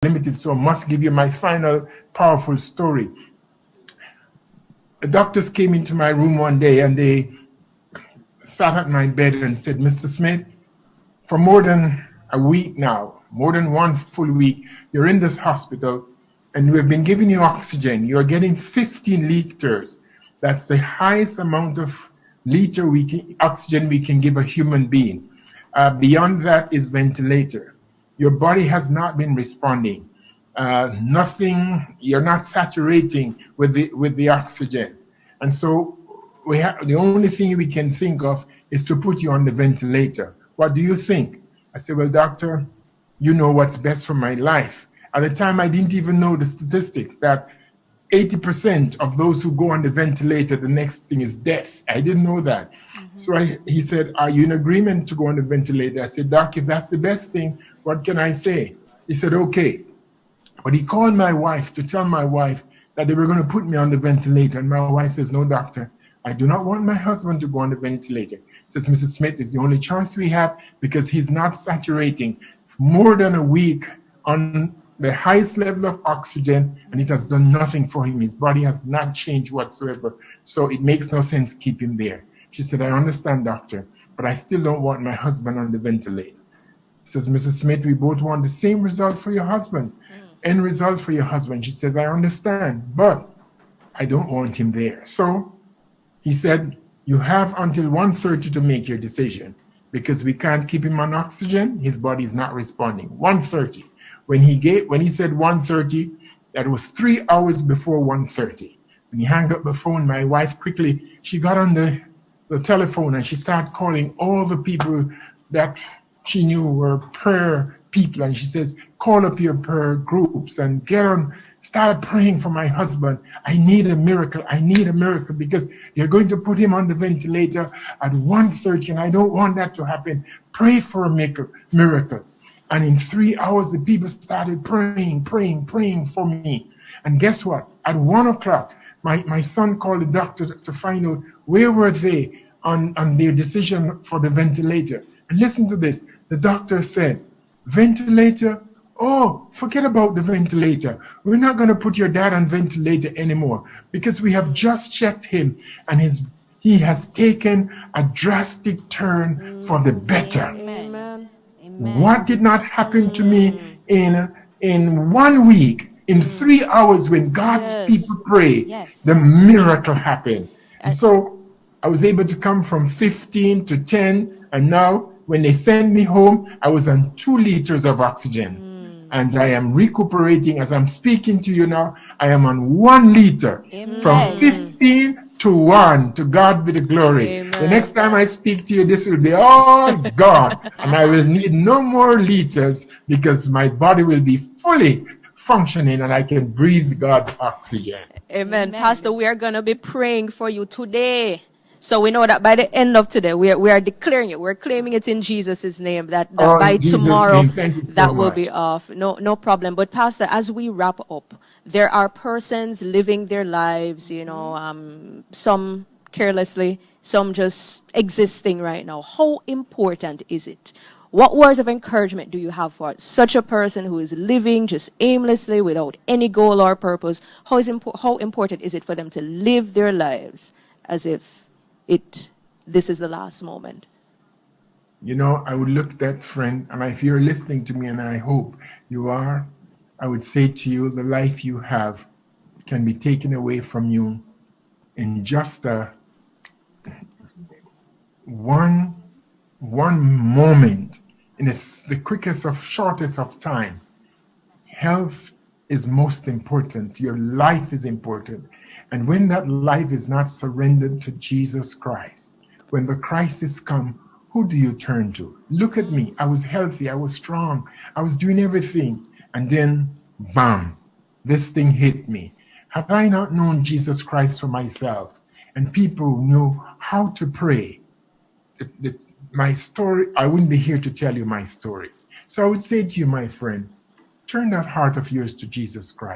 limited, so I must give you my final powerful story. The doctors came into my room one day and they sat at my bed and said, Mr. Smith, for more than a week now, more than one full week, you're in this hospital and we've been giving you oxygen. You're getting 15 liters. That's the highest amount of oxygen we can give a human being. Beyond that is ventilator. Your body has not been responding. Nothing, you're not saturating with the oxygen. And so the only thing we can think of is to put you on the ventilator. What do you think? I said, well, doctor, you know what's best for my life. At the time, I didn't even know the statistics that 80% of those who go on the ventilator, the next thing is death. I didn't know that. So he said, are you in agreement to go on the ventilator? I said, doc, if that's the best thing, what can I say? He said, okay. But he called my wife to tell my wife that they were going to put me on the ventilator. And my wife says, no, doctor, I do not want my husband to go on the ventilator. Says, Mrs. Smith, is the only choice we have because he's not saturating more than a week on the highest level of oxygen, and it has done nothing for him. His body has not changed whatsoever. So it makes no sense to keep him there. She said, I understand, doctor, but I still don't want my husband on the ventilator. Says, Mrs. Smith, we both want the same result for your husband. End result for your husband. She says, I understand, but I don't want him there. So he said, you have until 1:30 to make your decision because we can't keep him on oxygen. His body is not responding. 1:30. When he said 1:30, that was 3 hours before 1:30. When he hung up the phone, my wife quickly, she got on the telephone and she started calling all the people that she knew were prayer people. And she says, call up your prayer groups and start praying for my husband. I need a miracle. I need a miracle because you're going to put him on the ventilator at 1:30 and I don't want that to happen. Pray for a miracle. And in 3 hours, the people started praying for me. And guess what? At 1 o'clock, my son called the doctor to find out where were they on their decision for the ventilator. And listen to this. The doctor said, ventilator? Oh, forget about the ventilator. We're not going to put your dad on ventilator anymore because we have just checked him and he has taken a drastic turn for the better. Amen. What did not happen to me in 1 week, in 3 hours when God's people pray, the miracle happened. And so I was able to come from 15 to 10, and now when they send me home, I was on 2 liters of oxygen. And I am recuperating as I'm speaking to you now. I am on 1 liter. From 15 to 1. To God be the glory. Amen. The next time I speak to you, this will be all God. And I will need no more liters because my body will be fully functioning and I can breathe God's oxygen. Amen. Pastor, we are going to be praying for you today. So we know that by the end of today, we are declaring it. We're claiming it in Jesus' name that by tomorrow, that will be off. No problem. But Pastor, as we wrap up, there are persons living their lives, some carelessly, some just existing right now. How important is it? What words of encouragement do you have for such a person who is living just aimlessly without any goal or purpose? How important is it for them to live their lives as if this is the last moment? I would look at that friend, and if you're listening to me, and I hope you are, I would say to you, the life you have can be taken away from you in just one moment, in the quickest of shortest of time. Health is most important. Your life is important. And when that life is not surrendered to Jesus Christ, when the crisis comes, who do you turn to? Look at me. I was healthy. I was strong. I was doing everything. And then, bam, this thing hit me. Had I not known Jesus Christ for myself and people knew how to pray, my story, I wouldn't be here to tell you my story. So I would say to you, my friend, turn that heart of yours to Jesus Christ.